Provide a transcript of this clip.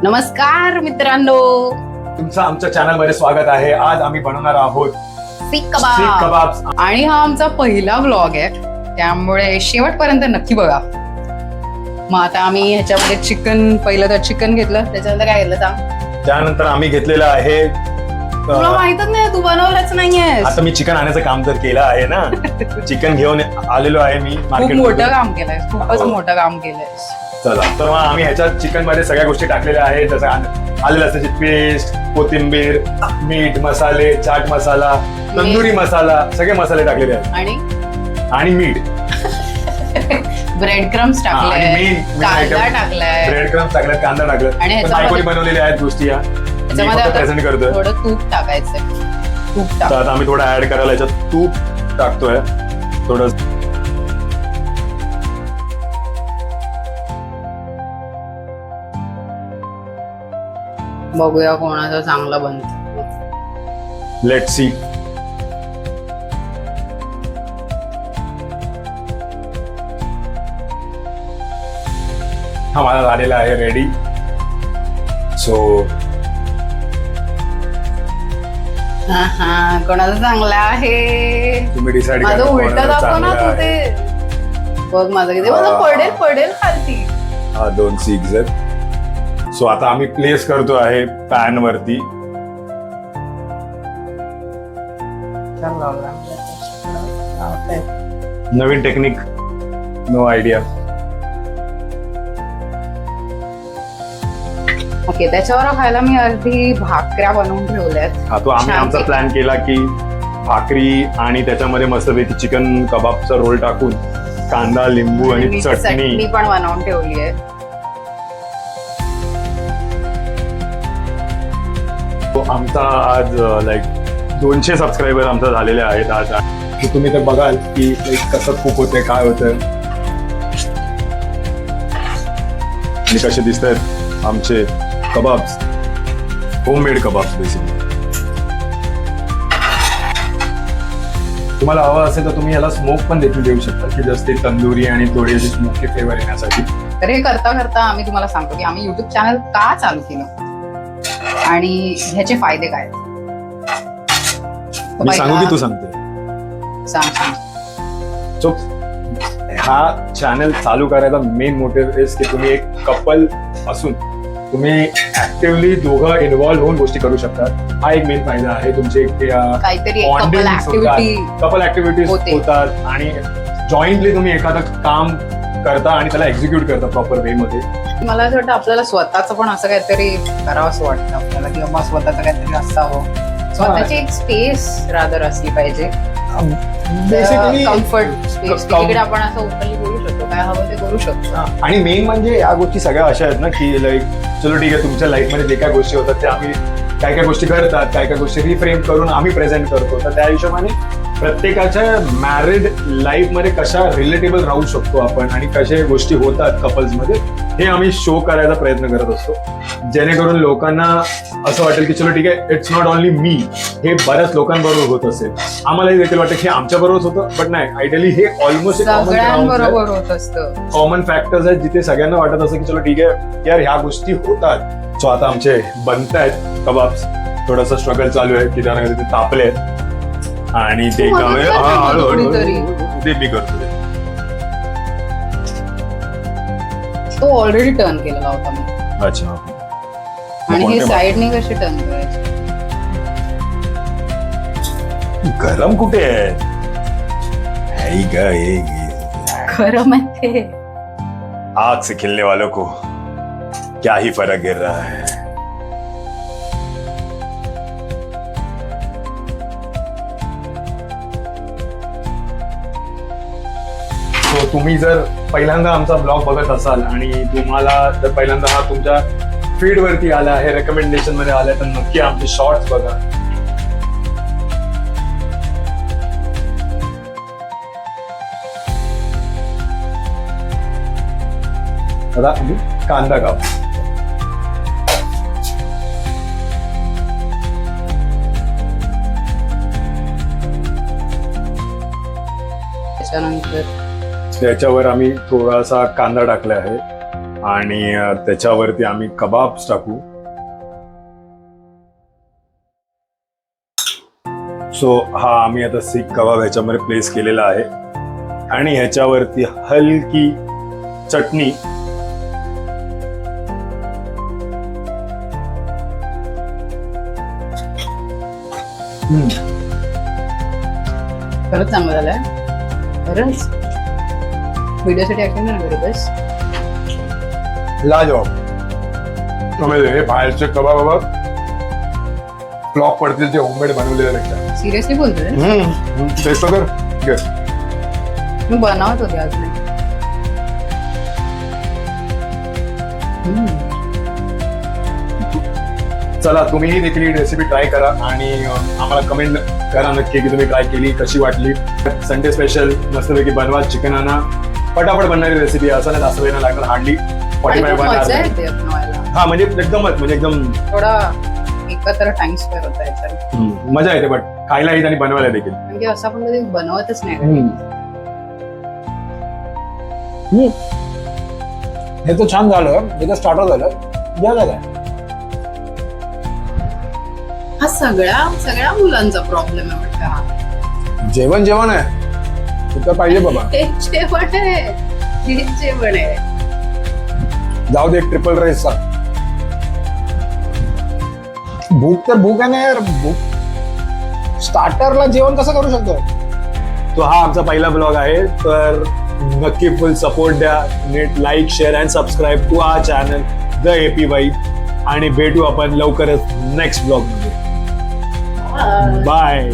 नमस्कार मित्रांनो, तुमचं आमच्या चॅनल मध्ये स्वागत आहे. आज आम्ही बनवणार आहोत सीख सीख कबाब कबाब. आणि हा आमचा पहिला व्लॉग आहे, त्यामुळे शेवटपर्यंत नक्की बघा. मग आता आम्ही ह्याच्यामध्ये चिकन, पहिलं तर चिकन घेतलं, त्याच्यानंतर काय घेतलं सांग. त्यानंतर आम्ही घेतलेलं आहे तुला माहितच नाही, तू बनवलंच नाहीये. आता मी चिकन आणायचं काम तर केलं आहे ना. चिकन घेऊन आलेलो आहे मी खूप मार्केट. मोठं काम केलंय, खूपच हो. मोठं काम केलंय. चला तर मग आम्ही ह्याच्यात चिकन मध्ये सगळ्या गोष्टी टाकलेल्या आहेत, जसं आलं लसणाची पेस्ट, कोथिंबीर, मीठ, मसाले, चाट मसाला, तंदुरी मसाला, सगळे मसाले टाकलेले आहेत आणि मीठ. ब्रेड क्रम्स टाकलाय, कांदा टाकलाय, ब्रेड क्रम्स टाकले, कांदा टाकलं आणि बायकोनी बनवलेल्या आहेत गोष्टी. या ह्याच्यामध्ये प्रेझेंट करतोय. थोडं तूप टाकायचंय. तूप तर आता आम्ही थोडं ऍड करायला याच्यात तूप टाकतोय थोडं. बघूया कोणाचा चांगला बनतो. Let see. हा माझा झालेला आहे रेडी. सो कोणाचा चांगला आहे तुम्ही डिसाइड माझं उलट दाखव ना तू ते. बघ माझं किती, माझं पडेल पडेल खालती. हा 2 सीग्स आहेत. सो आता आम्ही प्लेस करतो आहे पॅन वरती. नवीन टेक्निक, नो आयडिया. ओके, त्याच्यावर खायला मी अर्धी भाकऱ्या बनवून ठेवल्यात. हा तो आम्ही छान आमचा पैकी. प्लॅन केला की भाकरी आणि त्याच्यामध्ये मस्तपैकी चिकन कबाबचा रोल टाकून कांदा, लिंबू आणि मी चटणी पण बनवून ठेवली आहे. तो आमचा आज लाईक 200 सबस्क्रायबर आमचा झालेले आहेत आज. तुम्ही तर बघाल की लाईक कसं कुक होतंय, काय होतंय आणि कसे दिसत आहेत आमचे कबाब्स, होममेड कबाब्स बेसिकली. तुम्हाला हवं असेल तर तुम्ही याला स्मोक पण देखील देऊ शकता, की जस्ट ते तंदुरी आणि थोडी अशी स्मोकी फ्लेवर येण्यासाठी. तर हे करता करता आम्ही तुम्हाला सांगतो की आम्ही युट्यूब चॅनल का चालू केलं आणि ह्याचे फायदे काय आहेत. तर मी सांगू पहिला- की तू सांगते. सांग. सो हा चॅनल चालू करायचा मेन मोटिव्ह इज की तुम्ही एक कपल असून तुम्ही ऍक्टिव्हली दोघं इन्व्हॉल्व्ह होऊन गोष्टी करू शकतात. हा एक मेन फायदा आहे. तुमचे काहीतरी कपल ऍक्टिव्हिटी कपल ऍक्टिव्हिटीज होते. होतात आणि जॉईंटली तुम्ही एखादं काम करता आणि त्याला एक्झिक्यूट करता प्रॉपर वे मध्ये. मला असं वाटतं आपल्याला स्वतःच पण असं काहीतरी करावं असं वाटतं आपल्याला, की बाबा स्वतःचं काहीतरी असावं, स्वतःची एक स्पेस रादर असली पाहिजे. बेसिकली कम्फर्ट स्पेस, तिकडे आपण असं ओपनली बोलू शकतो, काय हवं ते करू शकतो. आणि मेन म्हणजे या गोष्टी सगळ्या अशा आहेत ना की लाईक चलो ठीक आहे, तुमच्या लाईफ मध्ये जे काय गोष्टी होतात ते आम्ही काय काय गोष्टी करतात, काय काय गोष्टी रिफ्रेम करून आम्ही प्रेझेंट करतो. तर त्या हिशोबाने प्रत्येकाच्या मॅरिड लाईफ मध्ये कशा रिलेटेबल राहू शकतो आपण आणि कशा गोष्टी होतात कपल्स मध्ये, हे आम्ही शो करायचा प्रयत्न करत असतो. जेणेकरून लोकांना असं वाटेल की चलो ठीक आहे, इट्स नॉट ओनली मी, हे बऱ्याच लोकांबरोबर होत असेल. आम्हालाही देखील वाटतं की आमच्या बरोबरच होतं, बट नाही, आयडियली हे ऑलमोस्ट सगळ्यांबरोबर होत असतं. कॉमन फॅक्टर्स आहेत जिथे सगळ्यांना वाटत असं की चलो ठीक आहे यार, ह्या गोष्टी होतात. सो आता आमचे बनत आहेत कबाब्स. थोडंसं स्ट्रगल चालू आहे की त्यानंतर ते तापले आहेत आणि ते तू मदत कर ना हळूहळू थोडी ते मी करतो. तो ऑलरेडी टर्न केलेला होता मी. अच्छा. आणि हे कोणते साईडने कशी टर्न करायची. गरम कुठे आहे? खरं माहिती, आग से खिलने वालों को क्या ही फर्क गिर रहा है. So, तुम्ही जर पहिल्यांदा आमचा ब्लॉग बघत असाल आणि तुम्हाला जर पहिल्यांदा हा तुमच्या फीड वरती आला आहे, रेकमेंडेशन मध्ये आलाय, तर नक्की आमचे शॉर्ट्स बघा. आता आम्ही कांदा कापू. त्याच्यानंतर त्याच्यावर आम्ही थोडासा कांदा टाकला आहे. आणि त्याच्यावरती आम्ही कबाब्स टाकू. सो हा आम्ही आता सीख कबाब ह्याच्यामध्ये प्लेस केलेला आहे आणि ह्याच्यावरती हलकी चटणी. खरंच चांगलं झालंय. खरंच व्हिडिओसाठी ऍक्टिंग नाही करत आहेस? लाजवाब. हे बाहेरचे कबाब फ्लॉप पडतील ते होममेड बनवलेल्यापेक्षा. सिरियसली बोलतोय? टेस्ट कर. मी बनवत होते आज नाही. चला तुम्हीही देखील ही रेसिपी ट्राय करा आणि आम्हाला कमेंट करा नक्की की तुम्ही ट्राय केली, कशी वाटली. संडे स्पेशल मस्तपैकी बनवा. चिकन आणा, पटापट बनणारी रेसिपी. असं नाही जास्त वेळ नाही लागणार. हार्डली 45 मजा येते बनवायला. हा म्हणजे एकदम थोडा एकत्र टाइम स्पेअर होता याच्यात. मजा येते. बट खायला येत आणि बनवायला देखील. म्हणजे असं आपण कधी बनवतच नाही. हे तर छान झालं. हे तर स्टार्टर झालं. या झालं हा सगळ्या मुलांचा प्रॉब्लेम आहे वाटतं हा. जेवण आहे तिथं पाहिजे बाबा. हे जेवण आहे. हे जेवण आहे. जाऊ दे एक ट्रिपल राईस सांग. भूक तर भूक आहे ना यार. भूक स्टार्टरला जेवण कसं करू शकतो. तो हा आमचा पहिला ब्लॉग आहे. तर नक्की फुल सपोर्ट द्या. नीट like, share and subscribe to our channel the AP vibe. आणि भेटू आपण लवकरच नेक्स्ट ब्लॉग मध्ये. बाय.